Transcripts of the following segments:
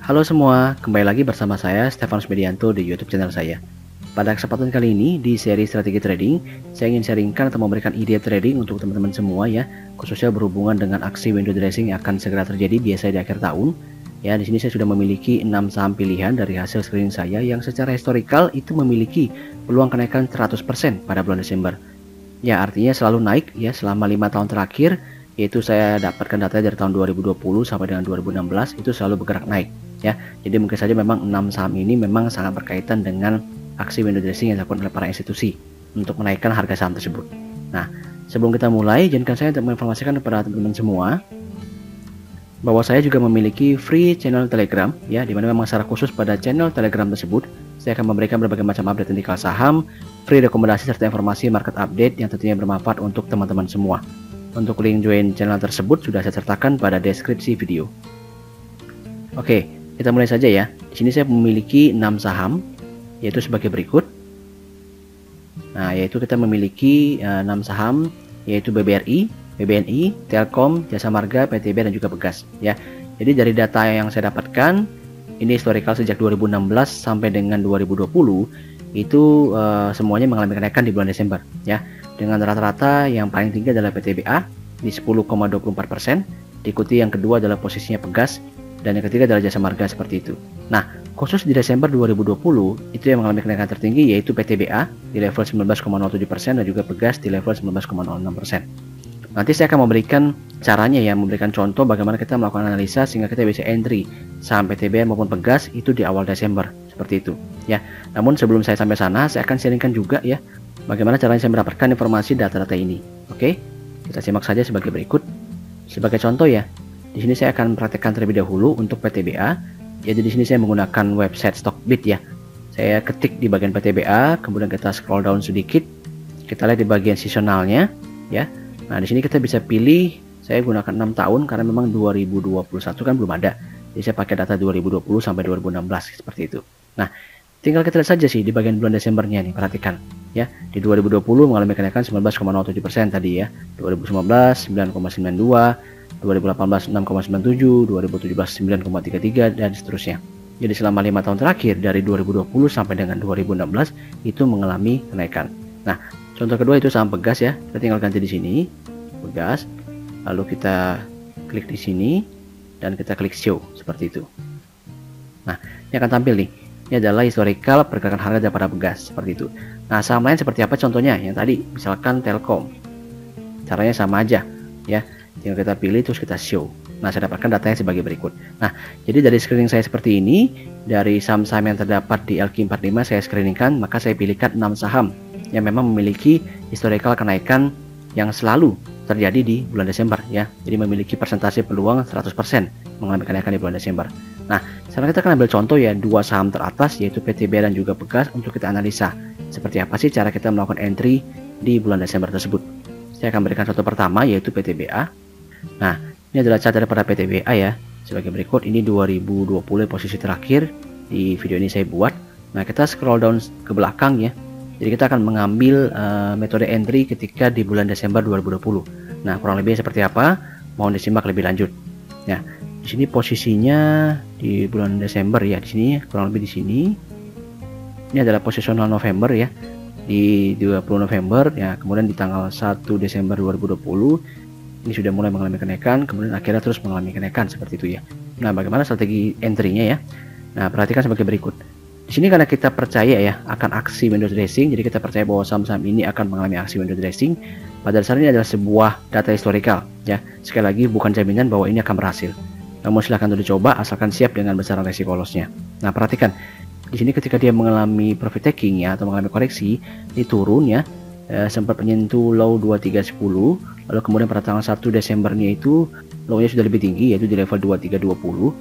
Halo semua, kembali lagi bersama saya Stefanus Medianto di YouTube channel saya. Pada kesempatan kali ini di seri strategi trading, saya ingin sharingkan atau memberikan ide trading untuk teman-teman semua ya, khususnya berhubungan dengan aksi window dressing yang akan segera terjadi biasanya di akhir tahun. Ya, di sini saya sudah memiliki 6 saham pilihan dari hasil screening saya yang secara historikal itu memiliki peluang kenaikan 100% pada bulan Desember. Ya, artinya selalu naik ya selama 5 tahun terakhir, yaitu saya dapatkan data dari tahun 2020 sampai dengan 2016 itu selalu bergerak naik ya. Jadi mungkin saja memang 6 saham ini memang sangat berkaitan dengan aksi window dressing yang dilakukan oleh para institusi untuk menaikkan harga saham tersebut. Nah, sebelum kita mulai, izinkan saya untuk menginformasikan kepada teman-teman semua bahwa saya juga memiliki free channel Telegram ya, dimana memang secara khusus pada channel Telegram tersebut saya akan memberikan berbagai macam update teknikal saham, free rekomendasi serta informasi market update yang tentunya bermanfaat untuk teman-teman semua. Untuk link join channel tersebut sudah saya sertakan pada deskripsi video. Oke, kita mulai saja ya. Di sini saya memiliki 6 saham, yaitu sebagai berikut. Nah, yaitu kita memiliki 6 saham, yaitu BBRI, BBNI, Telkom, Jasa Marga, PTB, dan juga Pegas. Ya, jadi dari data yang saya dapatkan, ini historical sejak 2016 sampai dengan 2020, itu semuanya mengalami kenaikan di bulan Desember. Ya, dengan rata-rata yang paling tinggi adalah PTBA di 10,24%, diikuti yang kedua adalah posisinya Pegas, dan yang ketiga adalah Jasa Marga seperti itu. Nah, khusus di Desember 2020 itu yang mengalami kenaikan tertinggi yaitu PTBA di level 19,07% dan juga Pegas di level 19,06%. Nanti saya akan memberikan caranya ya, memberikan contoh bagaimana kita melakukan analisa sehingga kita bisa entry saham PTBA maupun Pegas itu di awal Desember seperti itu ya. Namun sebelum saya sampai sana, saya akan sharingkan juga ya bagaimana caranya saya mendapatkan informasi data-data ini. Oke, kita simak saja sebagai berikut. Sebagai contoh ya, di sini saya akan praktekkan terlebih dahulu untuk PTBA. Jadi di sini saya menggunakan website Stockbit ya. Saya ketik di bagian PTBA, kemudian kita scroll down sedikit. Kita lihat di bagian seasonalnya ya. Nah, di sini kita bisa pilih, saya gunakan 6 tahun karena memang 2021 kan belum ada. Jadi saya pakai data 2020 sampai 2016 seperti itu. Nah, tinggal kita lihat saja sih di bagian bulan Desembernya nih, perhatikan ya. Di 2020 mengalami kenaikan 19,07% tadi ya. 2019 9,92, 2018 6,97, 2017 9,33 dan seterusnya. Jadi selama 5 tahun terakhir dari 2020 sampai dengan 2016 itu mengalami kenaikan. Nah, contoh kedua itu saham Pegas ya. Kita tinggal ganti di sini Pegas. Lalu kita klik di sini dan kita klik show seperti itu. Nah, ini akan tampil nih. Ini adalah historical pergerakan harga daripada Pegas seperti itu. Nah, saham lain seperti apa contohnya? Yang tadi misalkan Telkom. Caranya sama aja ya. Tinggal kita pilih terus kita show. Nah, saya dapatkan datanya sebagai berikut. Nah, jadi dari screening saya seperti ini, dari saham-saham yang terdapat di LQ45 saya screeningkan, maka saya pilihkan 6 saham yang memang memiliki historical kenaikan yang selalu terjadi di bulan Desember ya. Jadi memiliki persentase peluang 100% mengalami kenaikan di bulan Desember. Nah, sekarang kita akan ambil contoh ya, 2 saham teratas yaitu PTB dan juga Pegas untuk kita analisa. Seperti apa sih cara kita melakukan entry di bulan Desember tersebut. Saya akan berikan contoh pertama yaitu PTBA. Nah, ini adalah chart daripada PTBA ya. Sebagai berikut, ini 2020 posisi terakhir di video ini saya buat. Nah, kita scroll down ke belakang ya. Jadi kita akan mengambil metode entry ketika di bulan Desember 2020. Nah, kurang lebih seperti apa? Mohon disimak lebih lanjut. Nah, di sini posisinya di bulan Desember ya. Di sini kurang lebih di sini. Ini adalah posisional November ya. Di 20 November ya, kemudian di tanggal 1 Desember 2020 ini sudah mulai mengalami kenaikan, kemudian akhirnya terus mengalami kenaikan seperti itu ya. Nah, bagaimana strategi entry-nya ya? Nah, perhatikan sebagai berikut. Di sini karena kita percaya ya akan aksi window dressing, jadi kita percaya bahwa saham-saham ini akan mengalami aksi window dressing. Pada dasarnya ini adalah sebuah data historical ya. Sekali lagi bukan jaminan bahwa ini akan berhasil. Namun silahkan dulu dicoba asalkan siap dengan besaran resiko loss-nya. Nah, perhatikan. Di sini ketika dia mengalami profit taking ya atau mengalami koreksi, ini turun ya. Sempat menyentuh low 2310, lalu kemudian pada tanggal 1 Desembernya itu low-nya sudah lebih tinggi yaitu di level 2320.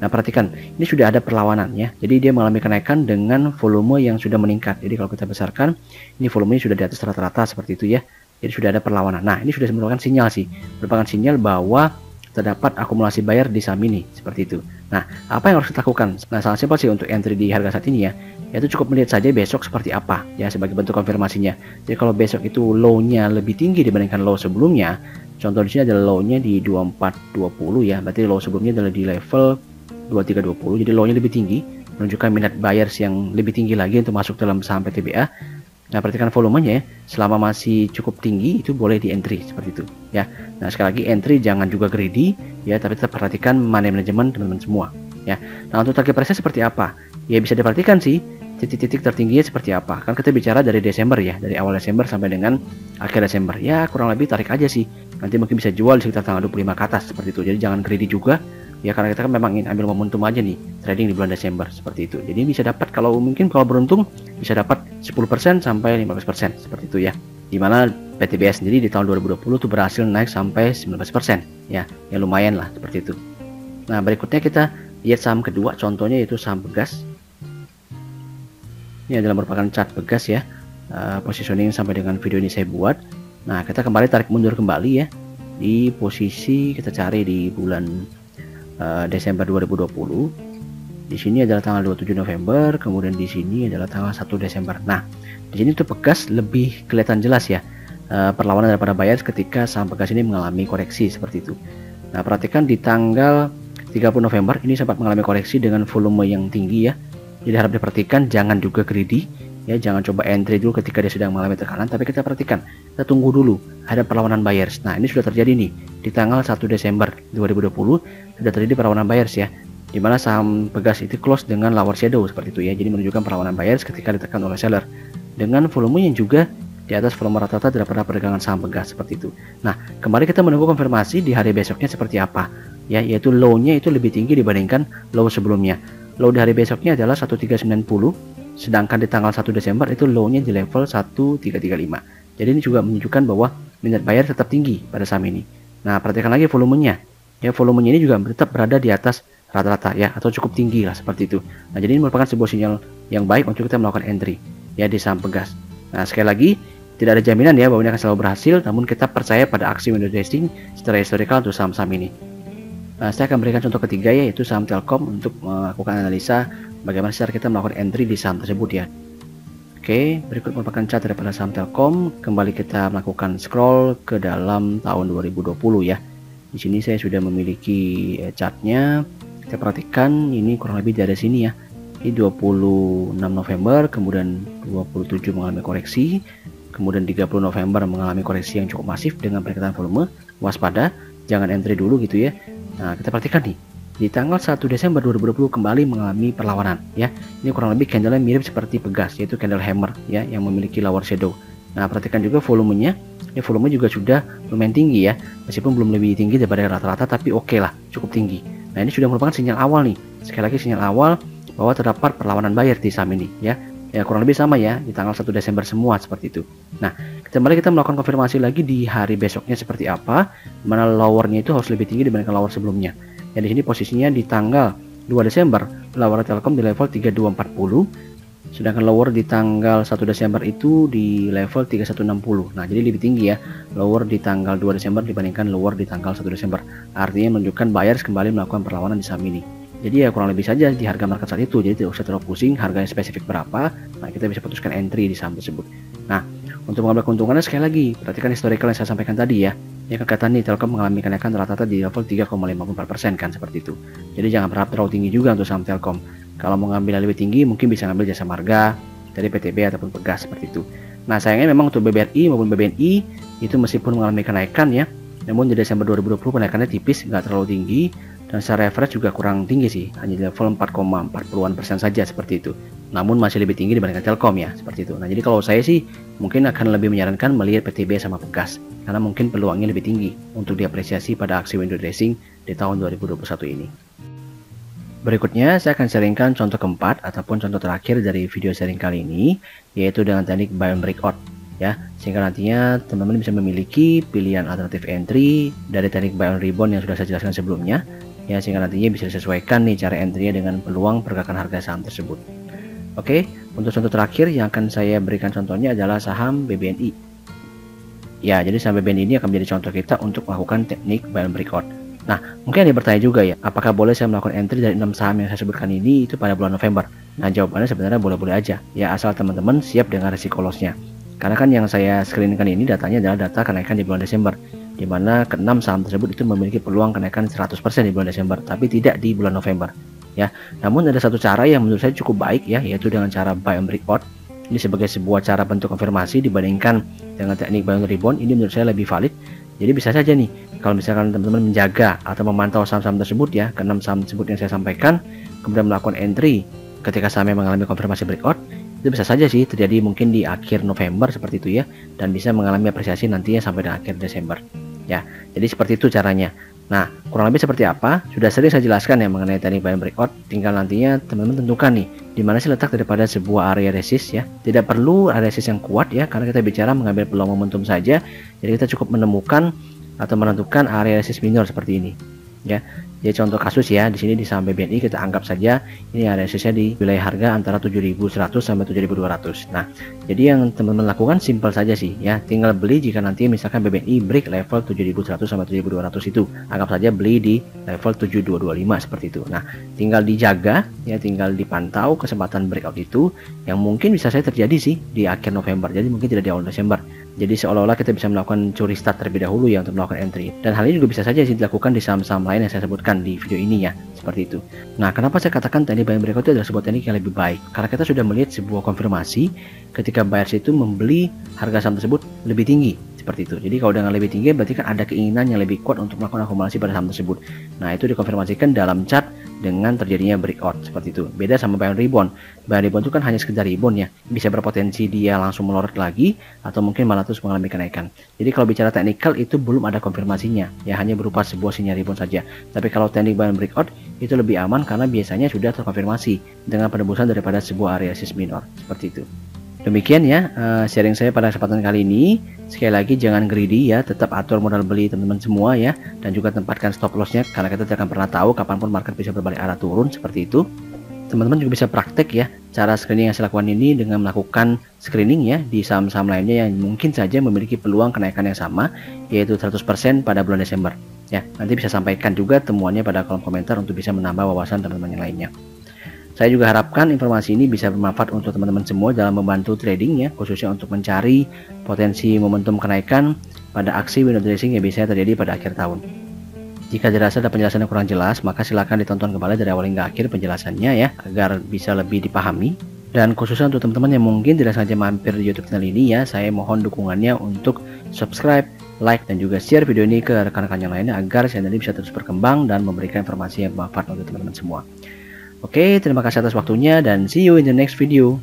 Nah, perhatikan, ini sudah ada perlawanan ya. Jadi dia mengalami kenaikan dengan volume yang sudah meningkat. Jadi kalau kita besarkan, ini volumenya sudah di atas rata-rata seperti itu ya. Jadi sudah ada perlawanan. Nah, ini sudah merupakan sinyal sih. Merupakan sinyal bahwa terdapat akumulasi buyer di saham ini seperti itu. Nah, apa yang harus kita lakukan? Nah, sangat simpel sih untuk entry di harga saat ini ya. Yaitu cukup melihat saja besok seperti apa ya sebagai bentuk konfirmasinya. Jadi kalau besok itu low-nya lebih tinggi dibandingkan low sebelumnya, contoh di sini adalah low-nya di 2420 ya. Berarti low sebelumnya adalah di level 2320. Jadi low-nya lebih tinggi, menunjukkan minat buyers yang lebih tinggi lagi untuk masuk dalam saham PTBA. Nah, perhatikan volumenya ya, selama masih cukup tinggi itu boleh di entry seperti itu ya. Nah, sekali lagi entry jangan juga greedy ya, tapi tetap perhatikan money management teman-teman semua ya. Nah, untuk target price seperti apa? Ya bisa diperhatikan sih titik-titik tertingginya seperti apa. Kan kita bicara dari Desember ya, dari awal Desember sampai dengan akhir Desember. Ya, kurang lebih tarik aja sih. Nanti mungkin bisa jual di sekitar tanggal 25 ke atas seperti itu. Jadi jangan greedy juga. Ya karena kita kan memang ingin ambil momentum aja nih trading di bulan Desember seperti itu. Jadi bisa dapat kalau beruntung bisa dapat 10% sampai 15% seperti itu ya. Dimana PTBA sendiri di tahun 2020 tuh berhasil naik sampai 19% ya. Ya lumayan lah seperti itu. Nah, berikutnya kita lihat saham kedua, contohnya yaitu saham Pegas. Ini adalah merupakan chart Pegas ya. Positioning sampai dengan video ini saya buat. Nah, kita kembali tarik mundur kembali ya. Di posisi kita cari di bulan Desember 2020. Di sini adalah tanggal 27 November, kemudian di sini adalah tanggal 1 Desember. Nah, di sini tuh Pegas lebih kelihatan jelas ya perlawanan daripada buyers ketika saham Pegas ini mengalami koreksi seperti itu. Nah, perhatikan di tanggal 30 November ini sempat mengalami koreksi dengan volume yang tinggi ya. Jadi harap diperhatikan, jangan juga greedy ya, jangan coba entry dulu ketika dia sedang mengalami tekanan, tapi kita perhatikan, kita tunggu dulu ada perlawanan buyers. Nah, ini sudah terjadi nih di tanggal 1 Desember 2020 sudah terjadi perlawanan buyers ya, dimana saham Pegas itu close dengan lower shadow seperti itu ya. Jadi menunjukkan perlawanan buyers ketika ditekan oleh seller dengan volume yang juga di atas volume rata-rata daripada perdagangan saham Pegas seperti itu. Nah, kembali kita menunggu konfirmasi di hari besoknya seperti apa ya, yaitu low-nya itu lebih tinggi dibandingkan low sebelumnya. Low di hari besoknya adalah 1390, sedangkan di tanggal 1 Desember itu low-nya di level 1335. Jadi ini juga menunjukkan bahwa minat buyer tetap tinggi pada saham ini. Nah, perhatikan lagi volumenya. Ya, volumenya ini juga tetap berada di atas rata-rata ya, atau cukup tinggi lah seperti itu. Nah, jadi ini merupakan sebuah sinyal yang baik untuk kita melakukan entry ya di saham Pegas. Nah, sekali lagi tidak ada jaminan ya bahwa ini akan selalu berhasil, namun kita percaya pada aksi window dressing secara historical untuk saham-saham ini. Nah, saya akan berikan contoh ketiga yaitu saham Telkom untuk melakukan analisa bagaimana cara kita melakukan entry di saham tersebut ya. Oke, berikut merupakan chart daripada saham Telkom. Kembali kita melakukan scroll ke dalam tahun 2020 ya. Di sini saya sudah memiliki chartnya. Kita perhatikan ini kurang lebih dari sini ya. Ini 26 November, kemudian 27 mengalami koreksi, kemudian 30 November mengalami koreksi yang cukup masif dengan peningkatan volume. Waspada, jangan entry dulu gitu ya. Nah, kita perhatikan nih, di tanggal 1 Desember 2020 kembali mengalami perlawanan ya. Ini kurang lebih candlenya mirip seperti Pegas, yaitu candle hammer ya, yang memiliki lower shadow. Nah, perhatikan juga volumenya. Ini volume juga sudah lumayan tinggi ya, meskipun belum lebih tinggi daripada rata-rata, tapi oke lah, cukup tinggi. Nah, ini sudah merupakan sinyal awal nih. Sekali lagi sinyal awal bahwa terdapat perlawanan buyer di saham ini ya. Ya kurang lebih sama ya di tanggal 1 Desember semua seperti itu. Nah, kembali kita melakukan konfirmasi lagi di hari besoknya seperti apa, mana lowernya itu harus lebih tinggi dibandingkan lower sebelumnya. Ya, di sini posisinya di tanggal 2 Desember lower Telkom di level 3240, sedangkan lower di tanggal 1 Desember itu di level 3160. Nah, jadi lebih tinggi ya lower di tanggal 2 Desember dibandingkan lower di tanggal 1 Desember. Artinya menunjukkan buyers kembali melakukan perlawanan di saham ini. Jadi ya kurang lebih saja di harga market saat itu, jadi tidak usah terlalu pusing harganya spesifik berapa. Nah, kita bisa putuskan entry di saham tersebut. Nah, untuk mengambil keuntungannya sekali lagi perhatikan historical yang saya sampaikan tadi ya. Ya, kelihatan nih Telkom mengalami kenaikan rata-rata di level 3,54% kan seperti itu. Jadi jangan berharap terlalu tinggi juga untuk saham Telkom. Kalau mau ngambil yang lebih tinggi mungkin bisa ngambil Jasa Marga dari PTB ataupun Pegas seperti itu. Nah, sayangnya memang untuk BBRI maupun BBNI itu meskipun mengalami kenaikan ya, namun di Desember 2020 kenaikannya tipis, nggak terlalu tinggi, dan secara average juga kurang tinggi sih, hanya di level 4,40% saja seperti itu. Namun masih lebih tinggi dibandingkan Telkom ya, seperti itu. Nah, jadi kalau saya sih mungkin akan lebih menyarankan melihat PTB sama Pegas, karena mungkin peluangnya lebih tinggi untuk diapresiasi pada aksi window dressing di tahun 2021 ini. Berikutnya saya akan sharingkan contoh keempat ataupun contoh terakhir dari video sharing kali ini, yaitu dengan teknik buy and breakout ya, sehingga nantinya teman-teman bisa memiliki pilihan alternatif entry dari teknik buy and rebound yang sudah saya jelaskan sebelumnya ya, sehingga nantinya bisa disesuaikan nih cara entry-nya dengan peluang pergerakan harga saham tersebut. Oke, untuk contoh terakhir yang akan saya berikan contohnya adalah saham BBNI. Ya, jadi saham BBNI ini akan menjadi contoh kita untuk melakukan teknik buy and breakout. Nah, mungkin ada yang bertanya juga ya, apakah boleh saya melakukan entry dari 6 saham yang saya sebutkan ini itu pada bulan November? Nah, jawabannya sebenarnya boleh-boleh aja ya, asal teman-teman siap dengan risiko loss-nya. Karena kan yang saya screenkan ini datanya adalah data kenaikan di bulan Desember. dimana ke-6 saham tersebut itu memiliki peluang kenaikan 100% di bulan Desember, tapi tidak di bulan November ya. Namun ada satu cara yang menurut saya cukup baik ya, yaitu dengan cara buy and breakout. Ini sebagai sebuah cara bentuk konfirmasi dibandingkan dengan teknik buy and rebound. Ini menurut saya lebih valid. Jadi bisa saja nih kalau misalkan teman-teman menjaga atau memantau saham-saham tersebut ya, ke-6 saham tersebut yang saya sampaikan, kemudian melakukan entry ketika sahamnya mengalami konfirmasi breakout, itu bisa saja sih terjadi mungkin di akhir November seperti itu ya, dan bisa mengalami apresiasi nantinya sampai di akhir Desember ya. Jadi seperti itu caranya. Nah, kurang lebih seperti apa sudah sering saya jelaskan ya mengenai teknik buy and breakout. Tinggal nantinya teman-teman tentukan nih di mana sih letak daripada sebuah area resist ya. Tidak perlu area resist yang kuat ya, karena kita bicara mengambil peluang momentum saja. Jadi kita cukup menemukan atau menentukan area resist minor seperti ini ya. Jadi contoh kasus ya, di sini di saham BBNI kita anggap saja ini area resistnya di wilayah harga antara 7.100 sampai 7.200. Nah, jadi yang teman-teman lakukan simpel saja sih ya, tinggal beli jika nanti misalkan BBNI break level 7.100 sampai 7.200 itu, anggap saja beli di level 7.225 seperti itu. Nah, tinggal dijaga ya, tinggal dipantau kesempatan breakout itu yang mungkin bisa saya terjadi sih di akhir November. Jadi mungkin tidak di awal Desember. Jadi seolah-olah kita bisa melakukan curi start terlebih dahulu ya untuk melakukan entry. Dan hal ini juga bisa saja sih dilakukan di saham-saham lain yang saya sebutkan di video ini ya, seperti itu. Nah, kenapa saya katakan teknik buy and breakout itu adalah sebuah teknik yang lebih baik? Karena kita sudah melihat sebuah konfirmasi ketika buyers itu membeli harga saham tersebut lebih tinggi, seperti itu. Jadi kalau dengan lebih tinggi berarti kan ada keinginan yang lebih kuat untuk melakukan akumulasi pada saham tersebut. Nah, itu dikonfirmasikan dalam chart dengan terjadinya breakout seperti itu. Beda sama buy and rebound. Buy and rebound itu kan hanya sekedar rebound ya, bisa berpotensi dia langsung melorot lagi atau mungkin malah terus mengalami kenaikan. Jadi kalau bicara teknikal itu belum ada konfirmasinya ya, hanya berupa sebuah sinyal rebound saja. Tapi kalau teknik buy and breakout itu lebih aman karena biasanya sudah terkonfirmasi dengan penembusan daripada sebuah area resist minor seperti itu. Demikian ya sharing saya pada kesempatan kali ini. Sekali lagi jangan greedy ya, tetap atur modal beli teman-teman semua ya, dan juga tempatkan stop lossnya karena kita tidak akan pernah tahu kapanpun market bisa berbalik arah turun seperti itu. Teman-teman juga bisa praktek ya cara screening yang saya lakukan ini dengan melakukan screening ya di saham-saham lainnya yang mungkin saja memiliki peluang kenaikan yang sama, yaitu 100% pada bulan Desember ya. Nanti bisa sampaikan juga temuannya pada kolom komentar untuk bisa menambah wawasan teman-teman yang lainnya. Saya juga harapkan informasi ini bisa bermanfaat untuk teman-teman semua dalam membantu trading ya, khususnya untuk mencari potensi momentum kenaikan pada aksi window dressing yang biasanya terjadi pada akhir tahun. Jika dirasa ada penjelasan yang kurang jelas, maka silakan ditonton kembali dari awal hingga akhir penjelasannya ya, agar bisa lebih dipahami. Dan khususnya untuk teman-teman yang mungkin tidak sengaja mampir di YouTube channel ini ya, saya mohon dukungannya untuk subscribe, like, dan juga share video ini ke rekan-rekan yang lainnya agar channel ini bisa terus berkembang dan memberikan informasi yang bermanfaat untuk teman-teman semua. Oke, terima kasih atas waktunya dan see you in the next video.